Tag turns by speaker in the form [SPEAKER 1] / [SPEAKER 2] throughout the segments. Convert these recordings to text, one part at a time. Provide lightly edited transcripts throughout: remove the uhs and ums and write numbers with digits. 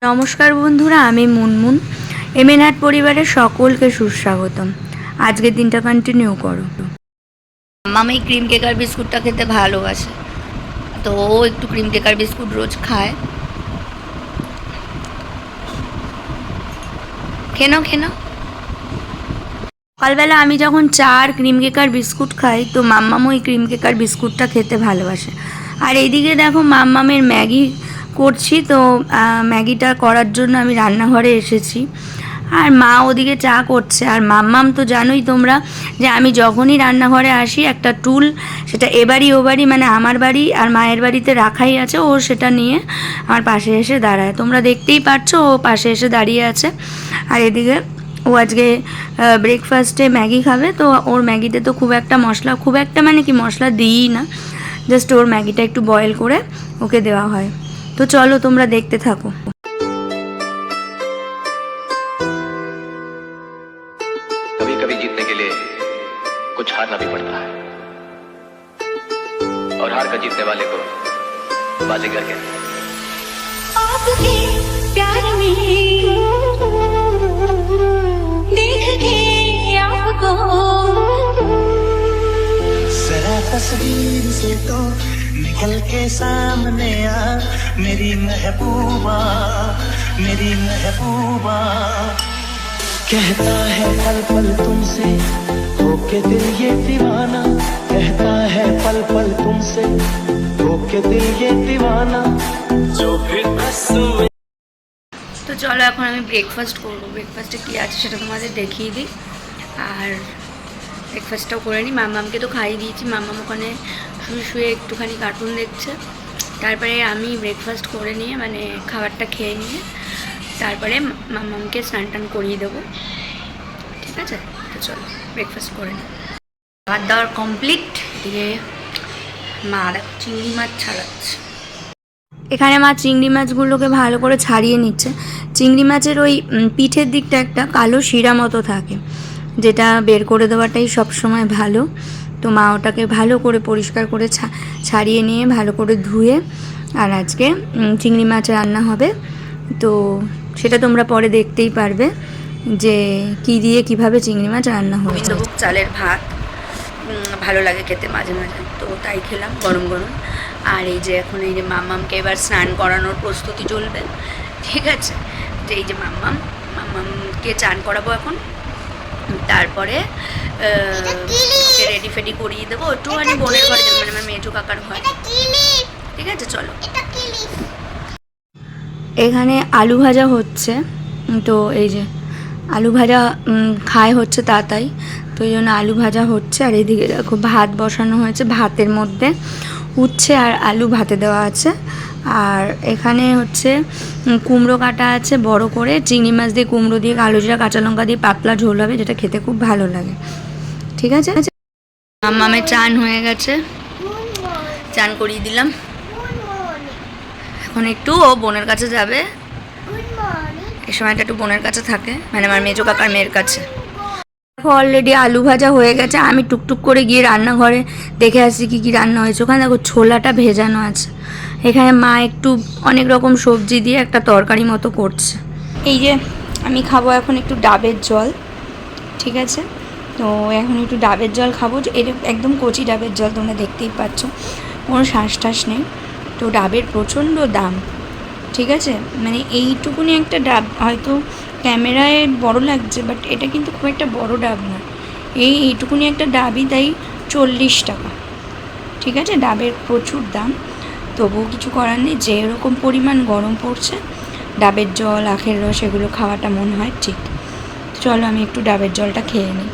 [SPEAKER 1] নমস্কার বন্ধুরা, আমি মুনমুন। এমএনআর পরিবারের সকলকে সুস্বাগতম। আজকের দিনটা কন্টিনিউ করো। মামা এই ক্রিম কেকার বিস্কুটটা খেতে ভালোবাসে, তো ও একটু ক্রিম কেকার বিস্কুট রোজ খায়। খেনো সকালবেলা আমি যখন চা আর ক্রিম কেকার বিস্কুট খাই, তো মাম্মাম ওই ক্রিম কেকার বিস্কুটটা খেতে ভালোবাসে। আর এইদিকে দেখো মাম্মামের ম্যাগি করছি, তো ম্যাগিটা করার জন্য আমি রান্নাঘরে এসেছি। আর মা ওদিকে চা করছে। আর মাম্মাম তো জানোই তোমরা যে আমি যখনই রান্নাঘরে আসি একটা টুল, সেটা এবারই ও বাড়ি মানে আমার বাড়ি আর মায়ের বাড়িতে রাখাই আছে, ও সেটা নিয়ে আমার পাশে এসে দাঁড়ায়। তোমরা দেখতেই পাচ্ছ ও পাশে এসে দাঁড়িয়ে আছে। আর এদিকে ও আজকে ব্রেকফাস্টে ম্যাগি খাবে, তো ওর ম্যাগিতে তো খুব একটা মানে কি মশলা দিই না, জাস্ট ওর ম্যাগিটা একটু বয়েল করে ওকে দেওয়া হয়। তো চলো তোমরা দেখতে থাকো।
[SPEAKER 2] कभी कभी जीतने के लिए कुछ हारना भी पड़ता है और हार कर जीतने वाले को बाजीगर कहते हैं।
[SPEAKER 3] आपके प्यार में देख के आपको
[SPEAKER 4] जरा तस्वीर से तो निकल के सामने आ, मेरी महबूबा कहता है पल पल तुमसे होके दिल ये दीवाना, कहता है पल पल तुमसे होके दिल ये दीवाना जो फिर
[SPEAKER 1] তো চলো এখন আমি ব্রেকফাস্ট করবো। ব্রেকফাস্টে কী আছে সেটা তোমাদের দেখিয়ে দিই। আর ব্রেকফাস্টটাও করে নিই। মাম্মামকে তো খাইয়ে দিয়েছি, মাম্মাম ওখানে শুয়ে শুয়ে একটুখানি কার্টুন দেখছে। তারপরে আমি ব্রেকফাস্ট করে নিয়ে মানে খাবারটা খেয়ে নিয়ে তারপরে মাম্মামকে স্নান টান করিয়ে দেবো, ঠিক আছে? তো চলো ব্রেকফাস্ট করে নিই। খাবার দাওয়ার কমপ্লিট। দিয়ে মা দেখো চিংড়ি মাছ ছাড়াচ্ছে। এখানে মা চিংড়ি মাছগুলোকে ভালো করে ছাড়িয়ে নিচ্ছে। চিংড়ি মাছের ওই পিঠের দিকটা একটা কালো শিরা মতো থাকে, যেটা বের করে দেওয়াটাই সবসময় ভালো। তো মা ওটাকে ভালো করে পরিষ্কার করে ছাড়িয়ে নিয়ে ভালো করে ধুয়ে আর আজকে চিংড়ি মাছ রান্না হবে। তো সেটা তোমরা পরে দেখতেই পারবে যে কী দিয়ে কিভাবে চিংড়ি মাছ রান্না হবে। গোবিন্দভোগ চালের ভাত ভালো লাগে খেতে মাঝে মাঝে, তো তাই খেলাম গরম গরম। আর এই যে এখন এই যে মাম্মামকে এবার স্নান করানোর প্রস্তুতি চলবে, ঠিক আছে? যে এই যে মাম্মামকে চান করাবো এখন, তারপরে রেডি ফেডি করিয়ে দেবো। একটুখানি বোনের ঘরে যাবো, মানে আমার মেজো কাকার ঘরে, ঠিক আছে? চলো। এখানে আলু ভাজা হচ্ছে, তো এই যে আলু ভাজা খায় হচ্ছে তাতাই, তো এই জন্য আলু ভাজা হচ্ছে। আর এদিকে দেখো ভাত বসানো হয়েছে, ভাতের মধ্যে উচ্ছে আর আলু ভাতে দেওয়া আছে। আর এখানে হচ্ছে কুমড়ো কাটা আছে বড় করে, চিংড়ি মাছ দিয়ে কুমড়ো দিয়ে কালো জিরা কাঁচা লঙ্কা দিয়ে পাতলা ঝোল হবে, যেটা খেতে খুব ভালো লাগে, ঠিক আছে? মাম্মামের চান হয়ে গেছে, চান করিয়ে দিলাম। এখন একটু ও বোনের কাছে যাবে, এই সময়টা একটু বোনের কাছে থাকে, মানে আমার মেজো কাকার মেয়ের কাছে। অলরেডি আলু ভাজা হয়ে গেছে। আমি টুকটুক করে গিয়ে রান্নাঘরে দেখে আসি কী কী রান্না হয়েছে। ওখানে দেখো ছোলাটা ভেজানো আছে। এখানে মা একটু অনেক রকম সবজি দিয়ে একটা তরকারি মতো করছে। এই যে আমি খাবো এখন একটু ডাবের জল, ঠিক আছে? তো এখন একটু ডাবের জল খাবো, একদম কচি ডাবের জল, তোমরা দেখতেই পাচ্ছ, কোনো শ্বাস টাস নেই। তো ডাবের প্রচণ্ড দাম, ঠিক আছে? মানে এইটুকুনি একটা ডাব হয়তো ক্যামেরায় বড় লাগছে, বাট এটা কিন্তু খুব একটা বড় ডাব না। এইটুকুনি একটা ডাবই তাই 40 টাকা, ঠিক আছে? ডাবের প্রচুর দাম, তবুও কিছু করার নেই। যে এরকম পরিমাণ গরম পড়ছে, ডাবের জল আখের রস এগুলো খাওয়াটা মনে হয় ঠিক। চলো আমি একটু ডাবের জলটা খেয়ে নিই।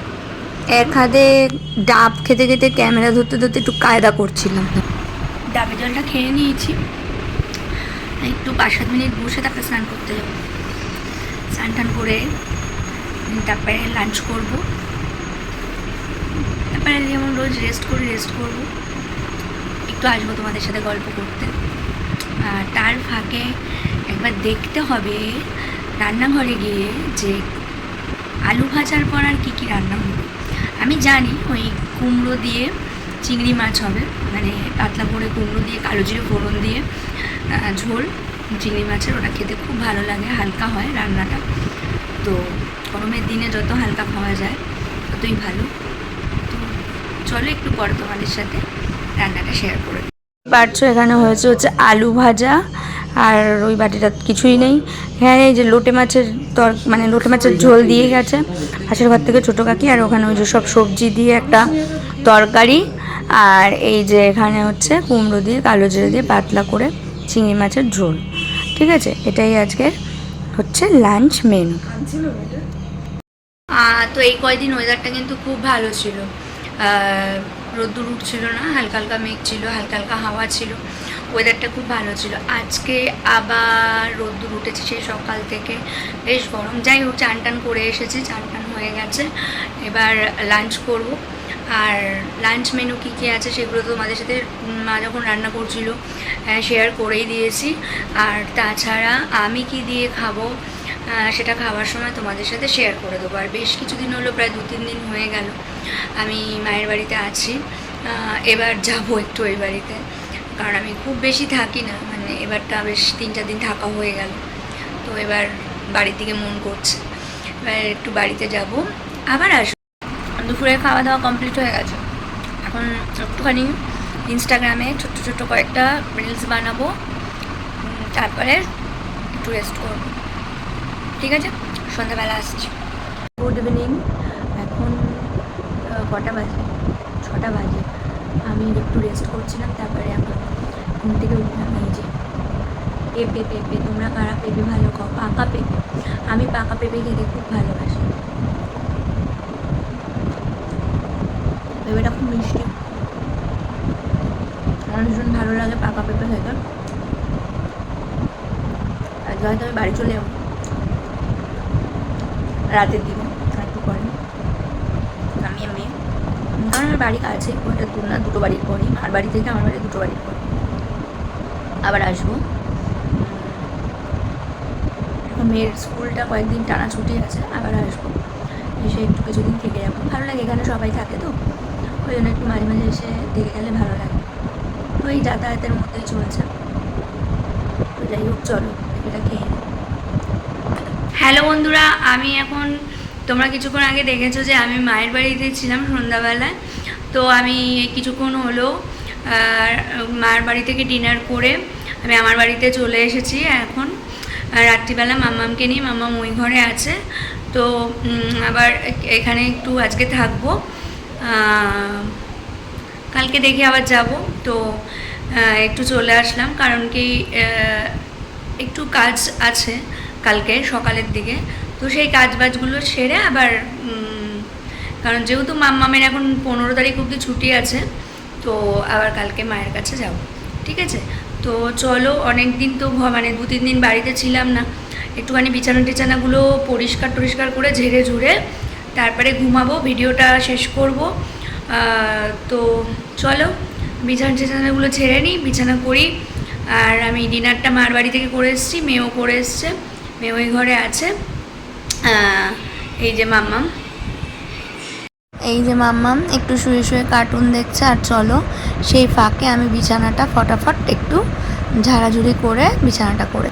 [SPEAKER 1] এক হাতে ডাব খেতে খেতে ক্যামেরা ধরতে ধরতে একটু কায়দা করছিলাম। ডাবের জলটা খেয়ে নিয়েছি, একটু 5-7 মিনিট বসে তারপরে স্নান করতে যাবো। স্নান টান করে তারপরে লাঞ্চ করবো, তারপরে যেমন রোজ রেস্ট করবো, একটু আসবো তোমাদের সাথে গল্প করতে। আর তার ফাঁকে একবার দেখতে হবে রান্নাঘরে গিয়ে যে আলু ভাজার পর আর কী কী রান্না হবে। আমি জানি ওই কুমড়ো দিয়ে চিংড়ি মাছ হবে, মানে পাতলা করে কুমড়ো দিয়ে কালো জিরে ফোড়ন দিয়ে ঝোল, চিংড়ি মাছের, ওটা খেতে খুব ভালো লাগে, হালকা হয় রান্নাটা। তো গরমের দিনে যত হালকা খাওয়া যায় ততই ভালো। তো চলো একটু পরে তোমাদের সাথে রান্নাটা শেয়ার করে দিই। পারছো এখানে হচ্ছে আলু ভাজা, আর ওই বাটিটা কিছুই নেই। হ্যাঁ, এই যে লোটে মাছের মানে লোটে মাছের ঝোল দিয়ে গেছে পাশের ঘর থেকে ছোটো কাকি, আর ওখানে ওই যে সব সবজি দিয়ে একটা তরকারি, আর এই যে এখানে হচ্ছে কুমড়ো দিয়ে কালো জিরে দিয়ে পাতলা করে চিংড়ি মাছের ঝোল। ঠিক আছে, এটাই আজকের হচ্ছে লাঞ্চ মেনু। তো এই কয়দিন ওয়েদারটা কিন্তু খুব ভালো ছিল, রোদ্দুর উঠছিল না, হালকা হালকা মেঘ ছিল, হালকা হালকা হাওয়া ছিল, ওয়েদারটা খুব ভালো ছিল। আজকে আবার রোদ্দুর উঠেছে সেই সকাল থেকে, বেশ গরম। যাই হোক, চান টান করে এসেছি, চান টান হয়ে গেছে, এবার লাঞ্চ করব। আর লাঞ্চ মেনু কী কী আছে সেগুলো তো তোমাদের সাথে মা যখন রান্না করছিল শেয়ার করেই দিয়েছি। আর তাছাড়া আমি কি দিয়ে খাবো সেটা খাওয়ার সময় তোমাদের সাথে শেয়ার করে দেবো। আর বেশ কিছুদিন হলো, প্রায় 2-3 দিন হয়ে গেল আমি মায়ের বাড়িতে আছি। এবার যাবো একটু ওই বাড়িতে, কারণ আমি খুব বেশি থাকি না, মানে এবারটা বেশ 3-4 দিন থাকা হয়ে গেল। তো এবার বাড়ির দিকে মন করছে, এবার একটু বাড়িতে যাব, আবার আসবো। দুপুরে খাওয়া দাওয়া কমপ্লিট হয়ে গেছে, এখন একটুখানি ইনস্টাগ্রামে ছোট্ট ছোট্ট কয়েকটা রিলস বানাবো, তারপরে একটু রেস্ট করবো। ঠিক আছে, সন্ধ্যাবেলা আসছি। Good evening. এখন কটা বাজে? 6টা বাজে। আমি একটু রেস্ট করছিলাম, তারপরে এখন ঘুম থেকে উঠলাম। এই যে পেঁপে, পেঁপে তোমরা কারা পেঁপে ভালো খাও? পাকা পেঁপে, আমি পাকা পেঁপে খেতে খুব ভালোবাসি। পেঁপেটা খুব মিষ্টি, আমার ভীষণ ভালো লাগে পাকা পেঁপে খেতে। আজকে হয়তো আমি বাড়ি চলে যাবো রাতের দিকে, একটু পরে। আমি মেয়ে, কারণ আমার বাড়ি কাছে, ওইটা দূর না, 2 বাড়ির পরই, আর বাড়ি থেকে আমার বাড়ি 2 বাড়ির পর। আবার আসবো। এখন মেয়ের স্কুলটা কয়েকদিন টানা ছুটি আছে, আবার আসবো, এসে একটু কিছুদিন থেকে যাবো। ভালো লাগে, এখানে সবাই থাকে তো, ওই জন্য একটু মাঝে মাঝে এসে দেখে গেলে ভালো লাগে। তো এই যাতায়াতের মধ্যেই চলছে। তো যাই হোক, চলো এটা খেয়ে নিই। হ্যালো বন্ধুরা, আমি এখন, তোমরা কিছুক্ষণ আগে দেখেছো যে আমি মায়ের বাড়িতে ছিলাম সন্ধ্যাবেলায়। তো আমি কিছুক্ষণ হলো মায়ের বাড়ি থেকে ডিনার করে আমি আমার বাড়িতে চলে এসেছি। এখন রাত্রিবেলা মাম্মামকে নিয়ে, মাম্মাম ওই ঘরে আছে। তো আবার এখানে একটু আজকে থাকবো, কালকে দেখে আবার যাব। তো একটু চলে আসলাম, কারণ কি একটু কাজ আছে কালকে সকালের দিকে। তো সেই কাজ বাজগুলো সেরে আবার, কারণ যেহেতু মাম্মামের এখন 15 তারিখ অবধি ছুটি আছে, তো আবার কালকে মায়ের কাছে যাব। ঠিক আছে, তো চলো, অনেক দিন তো মানে 2-3 দিন বাড়িতে ছিলাম না, একটুখানি বিছানা টিছানাগুলো পরিষ্কার করে ঝেড়ে ঝুড়ে তারপরে ঘুমাবো, ভিডিওটা শেষ করব। তো চলো বিছানা টিছানাগুলো ছেড়ে নিই, বিছানা করি। আর আমি ডিনারটা মার বাড়ি থেকে করে এসেছি, মেয়েও করে এসছে, মেয়ে ওই ঘরে আছে। এই যে মাম্মাম একটু শুয়ে শুয়ে কার্টুন দেখছে। আর চলো সেই ফাঁকে আমি বিছানাটা ফটাফট একটু ঝাড়াঝুড়ি করে বিছানাটা করে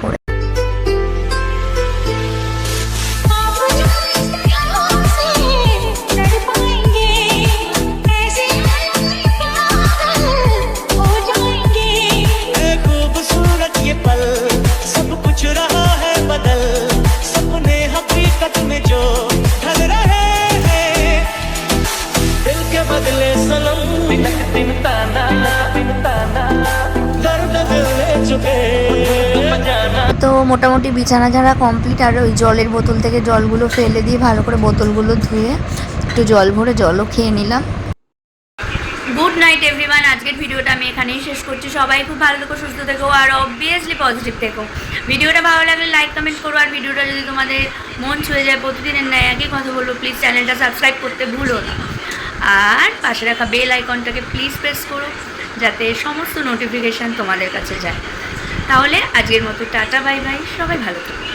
[SPEAKER 1] তো মোটামুটি বিছানা ঝাড়া কমপ্লিট। আর ওই জলের বোতল থেকে জলগুলো ফেলে দিয়ে ভালো করে বোতলগুলো ধুয়ে একটু জল ভরে জলও খেয়ে নিলাম। গুড নাইট এভরিওয়ান, আজকের ভিডিওটা আমি এখানেই শেষ করছি। সবাই খুব ভালো থেকো, সুস্থ থেকো, আর অবভিয়াসলি পজিটিভ থেকো। ভিডিওটা ভালো লাগলে লাইক কমেন্ট করো, আর ভিডিওটা যদি তোমাদের মন ছুঁয়ে যায়, প্রতিদিনের ন্যায় একই কথা বলবো, প্লিজ চ্যানেলটা সাবস্ক্রাইব করতে ভুলো না। আর পাশে রাখা বেল আইকনটাকে প্লিজ প্রেস করো, যাতে সমস্ত নোটিফিকেশান তোমাদের কাছে যায়। তাহলে আজকের মতো টাটা, বাই বাই, সবাই ভালো থেকো।